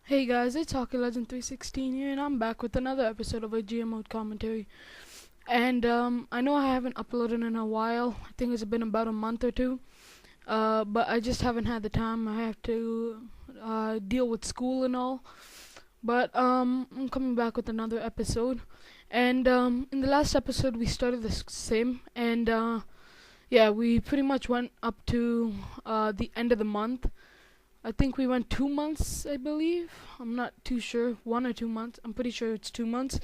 Hey guys, it's Hockey Legend 316 here, and I'm back with another episode of a GMO commentary. And I know I haven't uploaded in a while. I think it's been about a month or two. But I just haven't had the time. I have to deal with school and all. But I'm coming back with another episode. And in the last episode, we started the sim, and yeah, we pretty much went up to the end of the month. I think we went 2 months, I believe. I'm not too sure, 1 or 2 months. I'm pretty sure it's 2 months.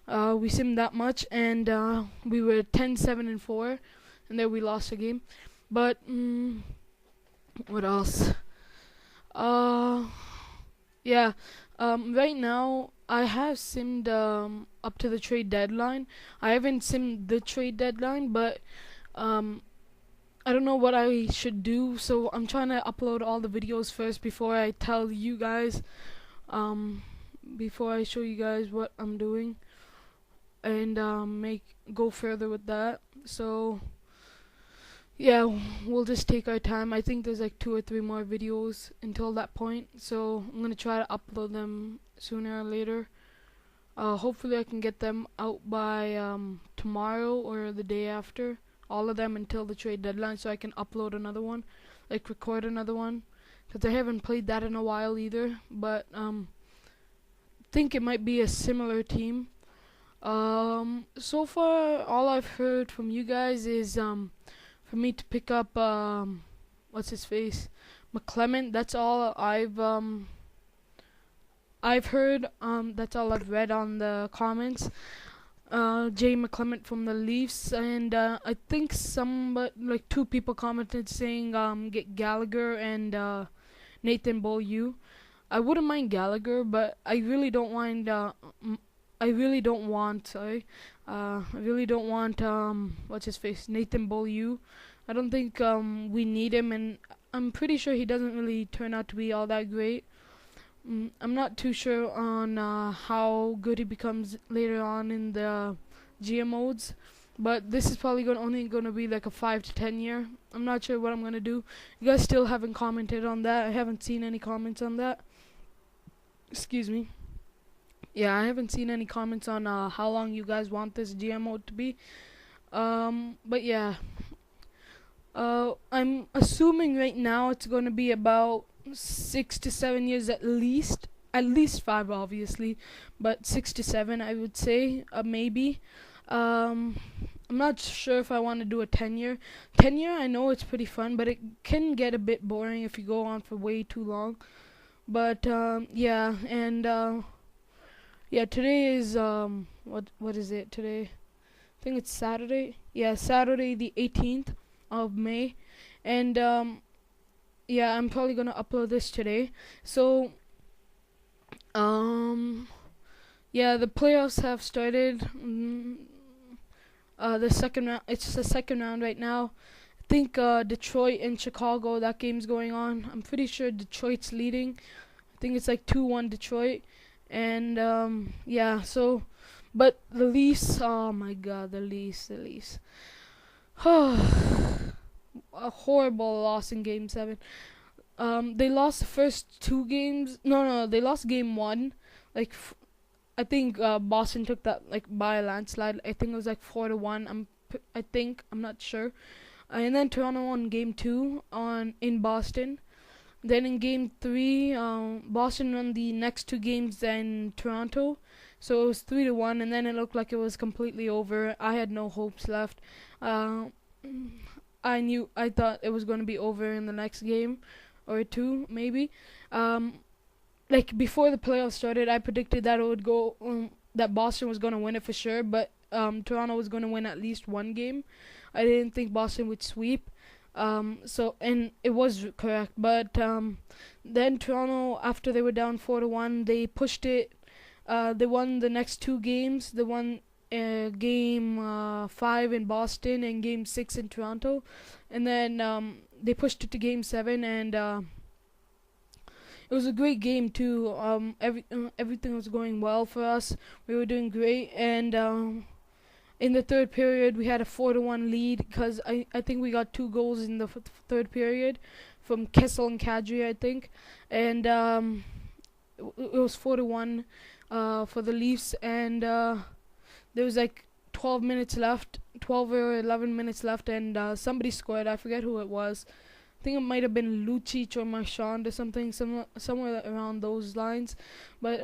We simmed that much, and we were 10-7-4, and then we lost a game. But what else? Uh, yeah. Right now I have simmed up to the trade deadline. I haven't simmed the trade deadline, but um, I don't know what I should do, so I'm trying to upload all the videos first before I tell you guys, um, before I show you guys what I'm doing, and go further with that. So yeah, we'll just take our time. I think there's like 2 or 3 more videos until that point, so I'm gonna try to upload them sooner or later. Hopefully I can get them out by tomorrow or the day after. All of them until the trade deadline, so I can upload another one, like record another one, because I haven't played that in a while either. But think it might be a similar team. So far, all I've heard from you guys is for me to pick up what's his face, McClement. That's all I've heard. That's all I've read on the comments. Jay McClement from the Leafs, and I think like 2 people commented saying get Gallagher and Nathan Beaulieu. I wouldn't mind Gallagher, but I really don't mind. I really don't want. Sorry, I really don't want. What's his face? Nathan Beaulieu. I don't think we need him, and I'm pretty sure he doesn't really turn out to be all that great. I'm not too sure on how good he becomes later on in the GM modes, but this is probably only going to be like a 5 to 10 year. I'm not sure what I'm going to do. You guys still haven't commented on that. I haven't seen any comments on that. Excuse me. Yeah, I haven't seen any comments on how long you guys want this GM mode to be. But yeah. I'm assuming right now it's going to be about 6 to 7 years at least. At least 5, obviously, but 6 to 7, I would say, maybe. Um, I'm not sure if I want to do a 10 year. 10 year, I know it's pretty fun, but it can get a bit boring if you go on for way too long. But yeah, and yeah, today is what is it today? I think it's Saturday. Yeah, Saturday the 18th of May, and yeah, I'm probably gonna upload this today. So yeah, the playoffs have started. The second round. It's the second round right now. I think Detroit and Chicago. That game's going on. I'm pretty sure Detroit's leading. I think it's like 2-1 Detroit, and yeah. So, but the Leafs. Oh my God, the Leafs. A horrible loss in Game 7. They lost the first 2 games. No, they lost Game 1. Like, I think Boston took that like by a landslide. I think it was like 4-1. I'm not sure. And then Toronto won Game 2 in Boston. Then in Game 3, Boston won the next 2 games in Toronto. So it was 3-1, and then it looked like it was completely over. I had no hopes left. Uh, I thought it was going to be over in the next game or 2, maybe. Like before the playoffs started, I predicted that it would go that Boston was going to win it for sure, but Toronto was going to win at least 1 game. I didn't think Boston would sweep. So and it was correct, but then Toronto, after they were down 4-1, they pushed it. They won the next 2 games. They won game 5 in Boston and game 6 in Toronto, and then they pushed it to game 7, and it was a great game too. Everything was going well for us. We were doing great, and in the third period we had a 4-1 lead because I think we got 2 goals in the third period from Kessel and Kadri, I think, and it was 4-1 for the Leafs, and there was like 12 minutes left, 12 or 11 minutes left, and somebody scored. I forget who it was. I think it might have been Lucic or Marchand or something, somewhere around those lines. But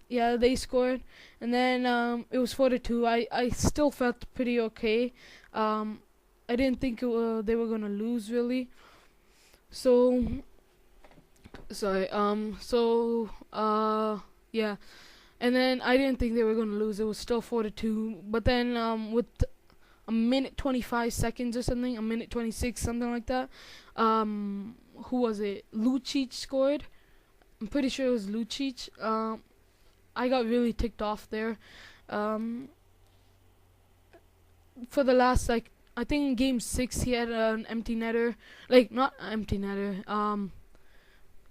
yeah, they scored, and then it was 4-2. I still felt pretty okay. I didn't think they were gonna lose really. So sorry. Yeah, and then I didn't think they were gonna lose. It was still 4-2. But then with a minute 25 seconds or something, a minute 26, something like that. Who was it? Lucic scored. I'm pretty sure it was Lucic. I got really ticked off there. For the last, like, I think in game 6 he had an empty netter, like not empty netter,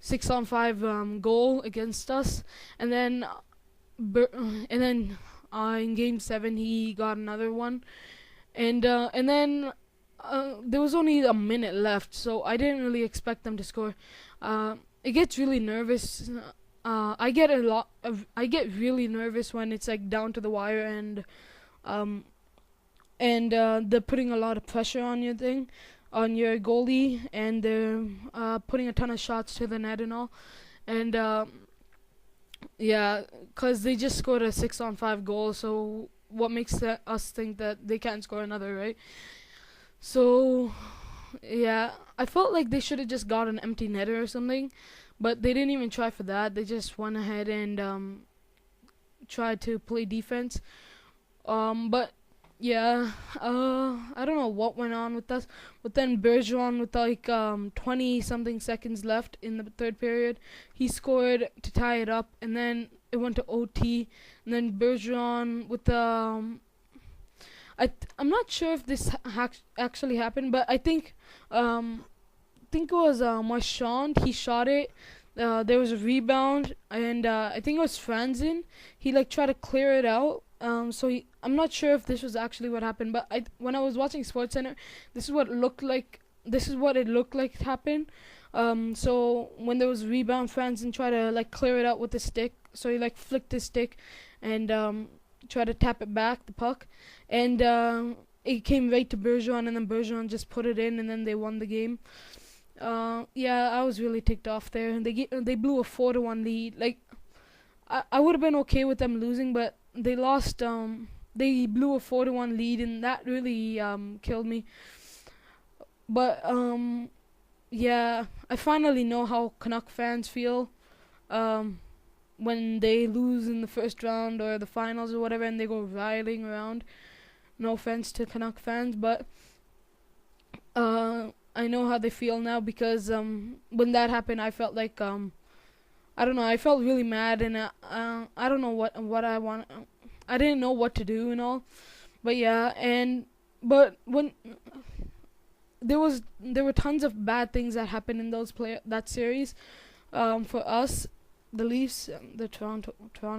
6-on-5 goal against us, and then in game 7 he got another one, and then there was only a minute left, so I didn't really expect them to score. It gets really nervous. I get really nervous when it's like down to the wire, and they're putting a lot of pressure on your goalie, and they're putting a ton of shots to the net and all, and yeah, cause they just scored a 6-on-5 goal, so what makes us think that they can't score another, right? So yeah, I felt like they should have just got an empty netter or something, but they didn't even try for that. They just went ahead and tried to play defense. But yeah, I don't know what went on with us, but then Bergeron, with like 20 something seconds left in the third period, he scored to tie it up, and then it went to OT, and then Bergeron with the I'm not sure if this actually happened, but I think it was Marchand. He shot it. There was a rebound, and I think it was Franzen. He like tried to clear it out. I'm not sure if this was actually what happened, but when I was watching SportsCenter, this is what it looked like. This is what it looked like happened. So when there was a rebound, Franzen tried to like clear it out with the stick. So he like flicked his stick and tried to tap it back, the puck, and it came right to Bergeron, and then Bergeron just put it in, and then they won the game. Yeah, I was really ticked off there. They blew a 4-1 lead. Like, I would have been okay with them losing, but they lost. They blew a 4-1 lead, and that really killed me. But yeah, I finally know how Canuck fans feel when they lose in the first round or the finals or whatever, and they go riding around. No offense to Canuck fans, but I know how they feel now, because when that happened, I felt like I don't know, I felt really mad, and I don't know what I want. I didn't know what to do and all, but yeah, but when there were tons of bad things that happened in that series, for us, the Leafs, the Toronto,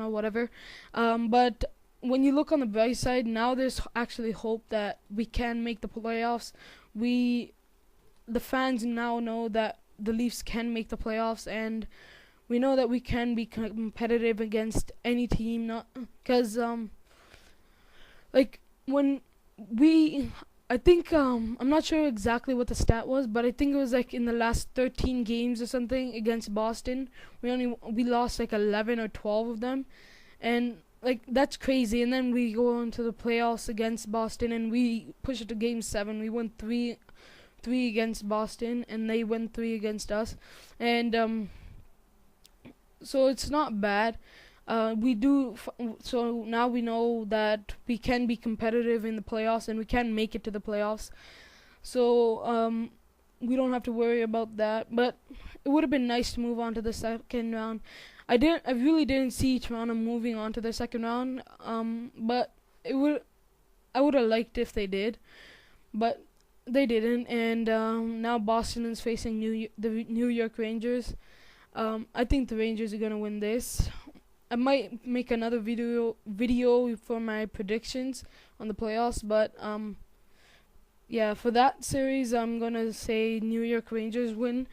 whatever, but when you look on the bright side, now there's actually hope that we can make the playoffs. The fans now know that the Leafs can make the playoffs, and we know that we can be competitive against any team. Not because like when I think I'm not sure exactly what the stat was, but I think it was like in the last 13 games or something against Boston, we lost like 11 or 12 of them, and like that's crazy. And then we go into the playoffs against Boston, and we push it to game 7. We won 3 against Boston, and they win 3 against us, and so it's not bad. So now we know that we can be competitive in the playoffs, and we can make it to the playoffs. So we don't have to worry about that. But it would have been nice to move on to the second round. I really didn't see Toronto moving on to the second round. But I would have liked if they did, but they didn't. And now Boston is facing the New York Rangers. I think the Rangers are gonna win this. I might make another video for my predictions on the playoffs, but yeah, for that series, I'm gonna say New York Rangers win.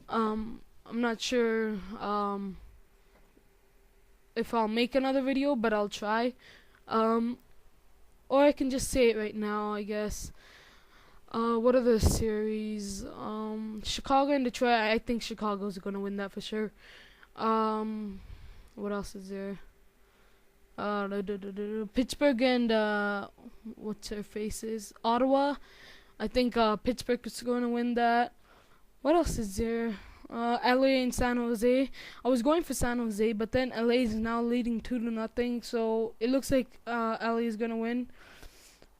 I'm not sure. if I'll make another video, but I'll try. Or I can just say it right now, I guess. What are the series? Chicago and Detroit. I think Chicago's gonna win that for sure. What else is there? Pittsburgh and what's her faces? Ottawa. I think Pittsburgh is gonna win that. What else is there? LA and San Jose. I was going for San Jose, but then LA is now leading 2-0, so it looks like LA is gonna win.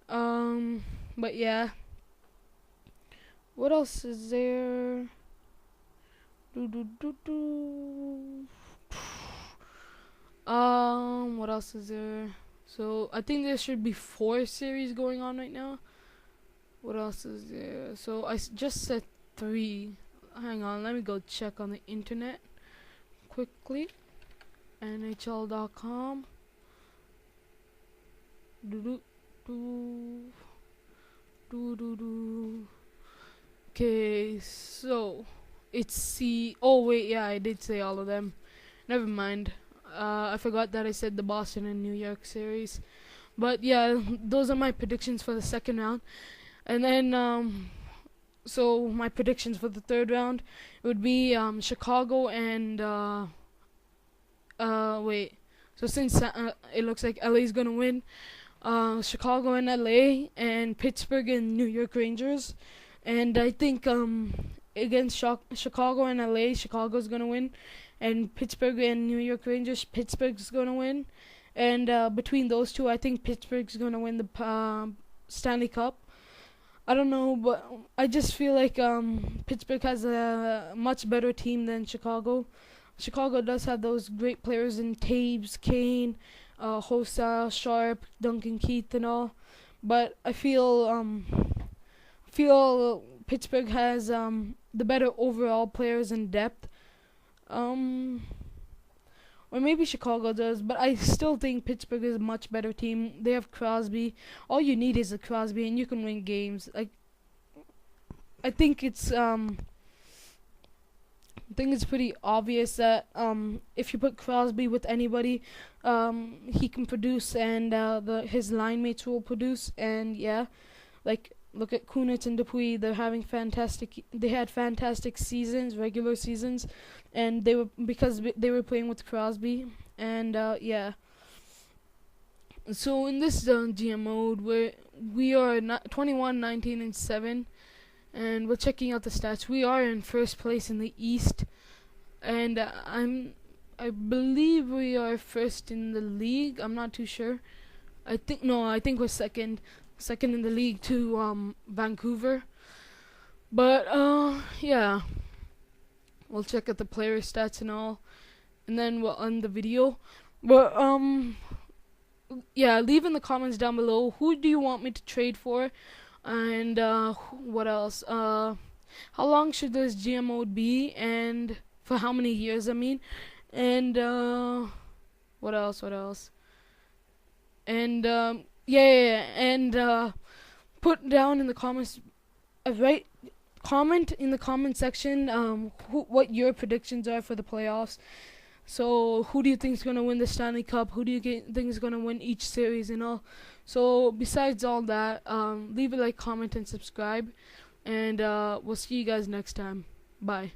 But yeah. What else is there? What else is there? So I think there should be 4 series going on right now. What else is there? So I just said 3. Hang on, let me go check on the internet quickly. NHL.com. Okay, so it's C. Oh wait, yeah, I did say all of them. Never mind. I forgot that I said the Boston and New York series. But yeah, those are my predictions for the second round. And then so my predictions for the third round would be Chicago and wait. So since it looks like LA is gonna win, Chicago and LA and Pittsburgh and New York Rangers, and I think against Chicago and LA, Chicago's gonna win, and Pittsburgh and New York Rangers, Pittsburgh's gonna win, and between those two, I think Pittsburgh's gonna win the Stanley Cup. I don't know, but I just feel like Pittsburgh has a much better team than Chicago. Chicago does have those great players in Taves, Kane, Hossa, Sharp, Duncan Keith, and all. But I feel Pittsburgh has the better overall players in depth. Or maybe Chicago does, but I still think Pittsburgh is a much better team. They have Crosby. All you need is a Crosby, and you can win games. I think it's pretty obvious that if you put Crosby with anybody, he can produce, and his line mates will produce. And yeah, like look at Kunitz and Dupuis. They had fantastic seasons, regular seasons, and because they were playing with Crosby. And yeah. So in this GM mode, we are 21, 19, and 7, and we're checking out the stats. We are in first place in the East, and I believe we are first in the league. I'm not too sure. I think we're second in the league to Vancouver. But yeah, we'll check out the player stats and all, and then we'll end the video. But yeah, leave in the comments down below who do you want me to trade for, and what else? How long should this GM mode be, and for how many years? I mean, and what else? And and put down in the comments, comment in the comment section what your predictions are for the playoffs. So who do you think is going to win the Stanley Cup? Who do you think is going to win each series and all? So besides all that, leave a like, comment, and subscribe, and we'll see you guys next time. Bye.